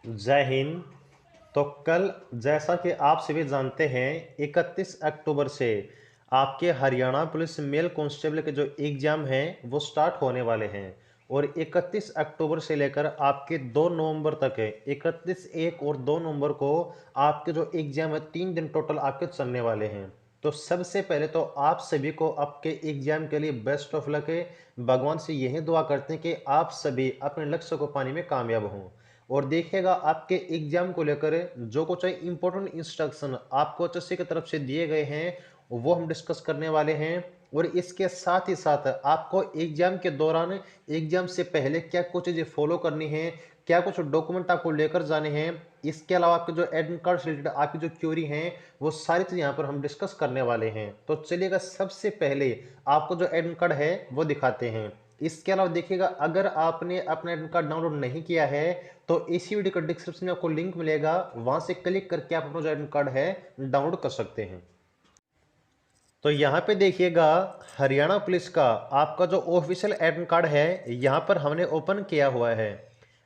जय हिंद। तो कल जैसा कि आप सभी जानते हैं 31 अक्टूबर से आपके हरियाणा पुलिस मेल कांस्टेबल के जो एग्ज़ाम हैं वो स्टार्ट होने वाले हैं। और 31 अक्टूबर से लेकर आपके 2 नवंबर तक है, 31 एक और 2 नवंबर को आपके जो एग्ज़ाम है 3 दिन टोटल आपके चलने वाले हैं। तो सबसे पहले तो आप सभी को आपके एग्ज़ाम के लिए बेस्ट ऑफ लक है। भगवान से यही दुआ करते हैं कि आप सभी अपने लक्ष्य को पाने में कामयाब हों। और देखिएगा आपके एग्जाम को लेकर जो कुछ इंपॉर्टेंट इंस्ट्रक्शन आपको एचएससी की तरफ से दिए गए हैं वो हम डिस्कस करने वाले हैं। और इसके साथ ही साथ आपको एग्जाम के दौरान, एग्जाम से पहले क्या कुछ चीज़ें फॉलो करनी है, क्या कुछ डॉक्यूमेंट आपको लेकर जाने हैं, इसके अलावा आपके जो एडमिट कार्ड से रिलेटेड आपकी जो क्यूरी हैं वो सारी चीज़ यहाँ पर हम डिस्कस करने वाले हैं। तो चलिएगा सबसे पहले आपको जो एडमिट कार्ड है वो दिखाते हैं। इसके अलावा देखिएगा अगर आपने अपना एडमिट कार्ड डाउनलोड नहीं किया है तो इसी वीडियो का डिस्क्रिप्शन में आपको लिंक मिलेगा, वहां से क्लिक करके आप अपना जो एडमिट कार्ड है डाउनलोड कर सकते हैं। तो यहाँ पे देखिएगा हरियाणा पुलिस का आपका जो ऑफिशियल एडमिट कार्ड है यहाँ पर हमने ओपन किया हुआ है।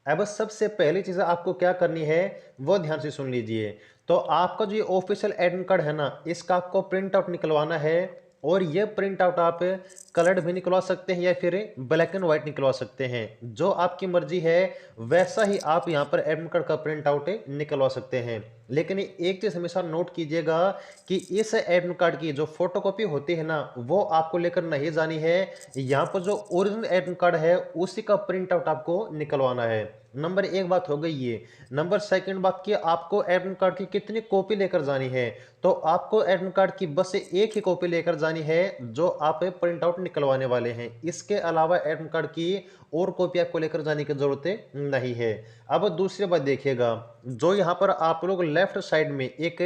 अब सबसे पहली चीज़ आपको क्या करनी है वो ध्यान से सुन लीजिए। तो आपका जो ये ऑफिशियल एडमिट कार्ड है ना, इसका आपको प्रिंट आउट निकलवाना है। और ये प्रिंट आउट आप कलर्ड भी निकलवा सकते हैं या फिर ब्लैक एंड व्हाइट निकलवा सकते हैं, जो आपकी मर्जी है वैसा ही आप यहाँ पर एडमिट कार्ड का प्रिंट आउट निकलवा सकते हैं। लेकिन एक चीज़ हमेशा नोट कीजिएगा कि इस एडमिट कार्ड की जो फोटोकॉपी होती है ना वो आपको लेकर नहीं जानी है। यहाँ पर जो ओरिजिनल एडमिट कार्ड है उसी का प्रिंट आउट आपको निकलवाना है। नंबर एक बात हो गई ये। नंबर सेकंड बात की आपको एडमिट कार्ड की कितनी कॉपी लेकर जानी है। तो आपको एडमिट कार्ड की बस एक ही कॉपी लेकर जानी है जो आप प्रिंट आउट निकलवाने वाले हैं। इसके अलावा एडमिट कार्ड की और कॉपी आपको लेकर जाने की जरूरत नहीं है। अब दूसरी बात देखिएगा, जो यहाँ पर आप लोग लेफ्ट साइड में एक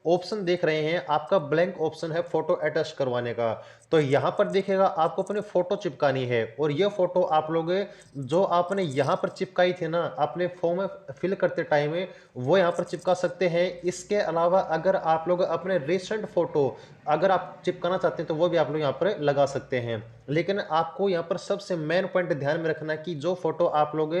ऑप्शन देख रहे हैं, आपका ब्लैंक ऑप्शन है फोटो अटैच करवाने का। तो यहाँ पर देखिएगा आपको अपनी फोटो चिपकानी है और ये फोटो आप लोग जो आपने यहाँ पर चिपकाई थी ना अपने फॉर्म फिल करते टाइम वो यहाँ पर चिपका सकते हैं। इसके अलावा अगर आप लोग अपने रिसेंट फोटो अगर आप चिपकाना चाहते हैं तो वो भी आप लोग यहाँ पर लगा सकते हैं। लेकिन आपको यहाँ पर सबसे मेन पॉइंट ध्यान में रखना कि जो फोटो आप लोग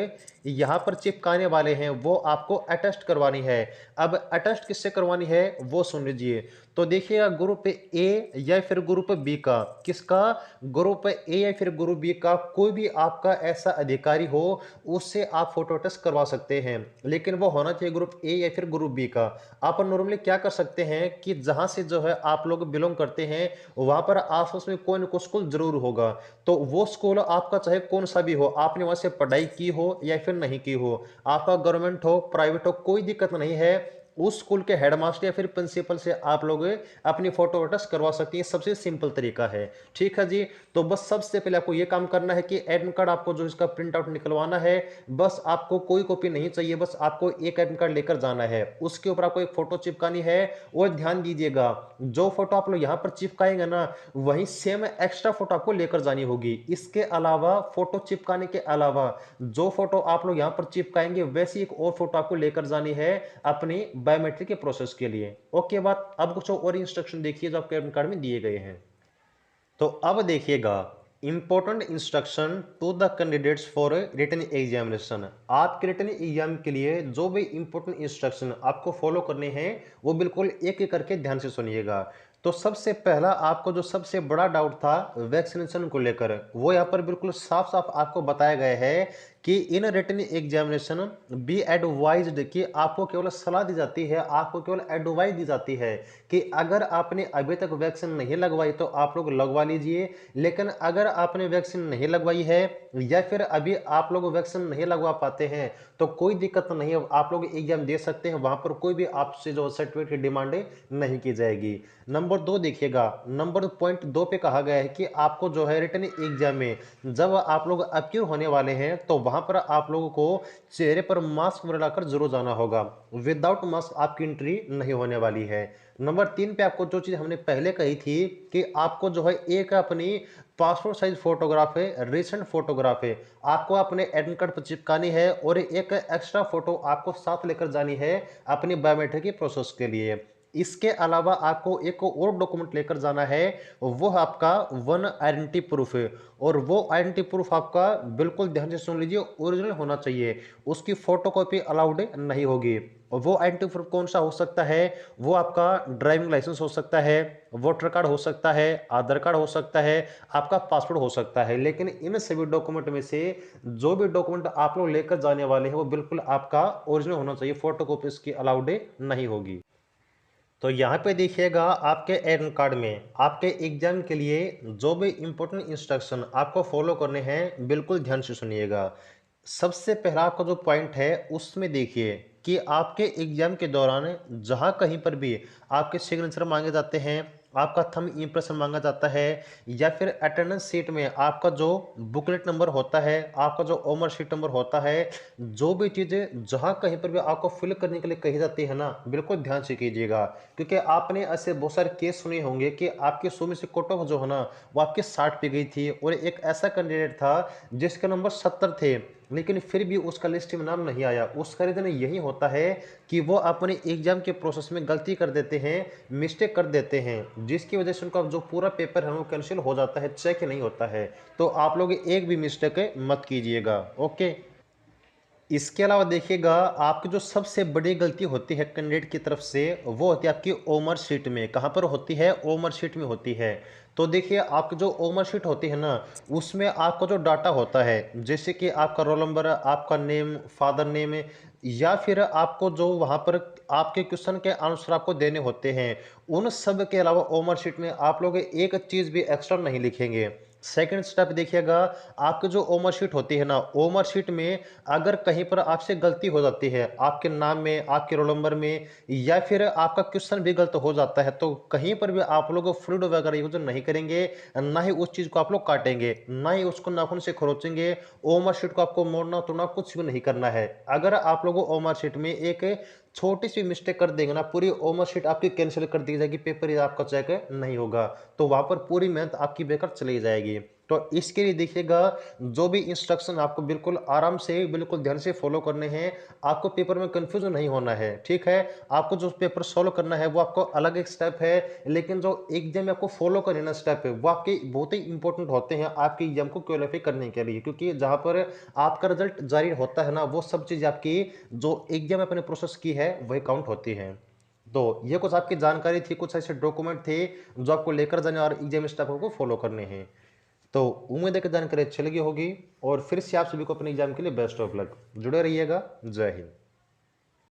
यहाँ पर चिपकाने वाले हैं वो आपको अटेस्ट करवानी है। अब अटेस्ट किससे करवानी है वो सुन लीजिए। तो देखिएगा ग्रुप ए या फिर ग्रुप बी का, किसका, ग्रुप ए या फिर ग्रुप बी का कोई भी आपका ऐसा अधिकारी हो उससे आप फोटो टेस्ट करवा सकते हैं। लेकिन वो होना चाहिए ग्रुप ए या फिर ग्रुप बी का। आप नॉर्मली क्या कर सकते हैं कि जहां से जो है आप लोग बिलोंग करते हैं वहां पर आसपास में कोई ना कोई स्कूल जरूर होगा। तो वो स्कूल आपका चाहे कौन सा भी हो, आपने वहां से पढ़ाई की हो या फिर नहीं की हो, आपका गवर्नमेंट हो प्राइवेट हो कोई दिक्कत नहीं है, उस स्कूल के हेडमास्टर या फिर प्रिंसिपल से आप लोग अपनी फोटो अटैच करवा सकते हैं। सबसे सिंपल तरीका है। ठीक है जी। तो बस सबसे पहले आपको यह काम करना है कि एडमिट कार्ड आपको जो इसका प्रिंट आउट निकलवाना है, बस आपको कोई कॉपी नहीं चाहिए, बस आपको एक एडमिट कार्ड लेकर जाना है, उसके ऊपर आपको एक फोटो चिपकानी है। और ध्यान दीजिएगा जो फोटो आप लोग यहाँ पर चिपकाएंगे ना वही सेम एक्स्ट्रा फोटो आपको लेकर जानी होगी। इसके अलावा फोटो चिपकाने के अलावा जो फोटो आप लोग यहाँ पर चिपकाएंगे वैसी एक और फोटो आपको लेकर जानी है अपनी बायोमेट्रिक के प्रोसेस के लिए। ओके बात। अब कुछ और इंस्ट्रक्शन देखिए जो आपके एडमिट कार्ड में दिए गए हैं। तो अब देखिएगा important instruction to the candidates for written examination. आपके रिटन एग्जाम के लिए जो भी इंपॉर्टेंट इंस्ट्रक्शन आपको फॉलो करने हैं वो बिल्कुल एक एक करके ध्यान से सुनिएगा। तो सबसे पहला आपको जो सबसे बड़ा डाउट था वैक्सीनेशन को लेकर वो यहाँ पर बिल्कुल साफ साफ आपको बताया गया है कि in written examination be advised, कि आपको केवल सलाह दी जाती है, आपको केवल एडवाइस दी जाती है कि अगर आपने अभी तक वैक्सीन नहीं लगवाई तो आप लोग लगवा लीजिए। लेकिन अगर आपने वैक्सीन नहीं लगवाई है या फिर अभी आप लोग वैक्सीन नहीं लगवा पाते हैं तो कोई दिक्कत नहीं है, आप लोग एग्जाम दे सकते हैं, वहां पर कोई भी आपसे जो सर्टिफिकेट की डिमांड नहीं की जाएगी। नंबर दो देखिएगा, नंबर पॉइंट दो पे कहा गया है कि आपको जो है रिटन एग्जाम में जब आप लोग अपीयर होने वाले हैं तो वहां पर आप लोगों को चेहरे पर मास्क लगाकर जरूर जाना होगा। विदाउट मास्क आपकी एंट्री नहीं होने वाली है। नंबर तीन पे आपको जो चीज हमने पहले कही थी कि आपको जो है एक अपनी पासपोर्ट साइज फोटोग्राफ है, रिसेंट फोटोग्राफ है, आपको अपने एडमिट कार्ड पर चिपकानी है और एक एक्स्ट्रा फोटो आपको साथ लेकर जानी है अपनी बायोमेट्रिक की प्रोसेस के लिए। इसके अलावा आपको एक और डॉक्यूमेंट लेकर जाना है, वो है आपका वन आइडेंटिटी प्रूफ है। और वो आइडेंटिटी प्रूफ आपका बिल्कुल ध्यान से सुन लीजिए, ओरिजिनल होना चाहिए, उसकी फोटोकॉपी अलाउड नहीं होगी। और वो आइडेंटिटी प्रूफ कौन सा हो सकता है? वो आपका ड्राइविंग लाइसेंस हो सकता है, वोटर कार्ड हो सकता है, आधार कार्ड हो सकता है, आपका पासपोर्ट हो सकता है। लेकिन इन सभी डॉक्यूमेंट में से जो भी डॉक्यूमेंट आप लोग लेकर जाने वाले हैं वो बिल्कुल आपका ओरिजिनल होना चाहिए, फोटोकॉपी इसकी अलाउड नहीं होगी। तो यहाँ पे देखिएगा, आपके एडमिट कार्ड में आपके एग्जाम के लिए जो भी इंपॉर्टेंट इंस्ट्रक्शन आपको फॉलो करने हैं, बिल्कुल ध्यान से सुनिएगा। सबसे पहला आपका जो पॉइंट है उसमें देखिए कि आपके एग्जाम के दौरान जहाँ कहीं पर भी आपके सिग्नेचर मांगे जाते हैं, आपका थंब इम्प्रेशन मांगा जाता है, या फिर अटेंडेंस शीट में आपका जो बुकलेट नंबर होता है, आपका जो ओमर शीट नंबर होता है, जो भी चीज़ें जहाँ कहीं पर भी आपको फिल करने के लिए कही जाती है ना, बिल्कुल ध्यान से कीजिएगा। क्योंकि आपने ऐसे बहुत सारे केस सुने होंगे कि आपके 100 में से कट ऑफ जो है ना, वो आपके 60 पे गई थी, और एक ऐसा कैंडिडेट था जिसके नंबर 70 थे, लेकिन फिर भी उसका लिस्ट में नाम नहीं आया। उसका रीज़न यही होता है कि वो अपने एग्जाम के प्रोसेस में गलती कर देते हैं, मिस्टेक कर देते हैं, जिसकी वजह से उनका जो पूरा पेपर है वो कैंसिल हो जाता है, चेक नहीं होता है। तो आप लोग एक भी मिस्टेक मत कीजिएगा, ओके। इसके अलावा देखिएगा, आपकी जो सबसे बड़ी गलती होती है कैंडिडेट की तरफ से, वो होती है आपकी ओमर शीट में। कहाँ पर होती है? ओमर शीट में होती है। तो देखिए, आपकी जो ओमर शीट होती है ना, उसमें आपका जो डाटा होता है, जैसे कि आपका रोल नंबर, आपका नेम, फादर नेम, या फिर आपको जो वहाँ पर आपके क्वेश्चन के आंसर आपको देने होते हैं, उन सब के अलावा ओमर शीट में आप लोग एक चीज़ भी एक्स्ट्रा नहीं लिखेंगे। सेकंड स्टेप देखिएगा, आपकी जो ओमर शीट होती है ना, ओमर शीट में अगर कहीं पर आपसे गलती हो जाती है, आपके नाम में, आपके रोल नंबर में, या फिर आपका क्वेश्चन भी गलत हो जाता है, तो कहीं पर भी आप लोग फ्लूइड वगैरह यूज नहीं करेंगे, ना ही उस चीज़ को आप लोग काटेंगे, ना ही उसको नाखून से खरोचेंगे। ओमर शीट को आपको मोड़ना तोड़ना कुछ भी नहीं करना है। अगर आप लोग ओमर शीट में एक छोटी सी मिस्टेक कर देंगे ना, पूरी ओमर शीट आपकी कैंसिल कर दी जाएगी, पेपर ही आपका चेक नहीं होगा। तो वहां पर पूरी मेहनत आपकी बेकार चली जाएगी। तो इसके लिए देखिएगा, जो भी इंस्ट्रक्शन आपको बिल्कुल आराम से, बिल्कुल ध्यान से फॉलो करने हैं। आपको पेपर में कंफ्यूज नहीं होना है, ठीक है। आपको जो पेपर सॉल्व करना है वो आपको अलग एक स्टेप है, लेकिन जो एग्जाम में आपको फॉलो करना स्टेप है वो आपके बहुत ही इंपॉर्टेंट होते हैं आपके एग्जाम को क्वालिफाई करने के लिए। क्योंकि जहां पर आपका रिजल्ट जारी होता है ना, वो सब चीज़ आपकी जो एग्जाम में अपने प्रोसेस की है वही काउंट होती है। तो ये कुछ आपकी जानकारी थी, कुछ ऐसे डॉक्यूमेंट थे जो आपको लेकर जाने और एग्जाम स्टेप को फॉलो करने हैं। तो उम्मीद है कि जानकारी अच्छी लगी होगी, और फिर से आप सभी को अपने एग्जाम के लिए बेस्ट ऑफ लक। जुड़े रहिएगा। जय हिंद।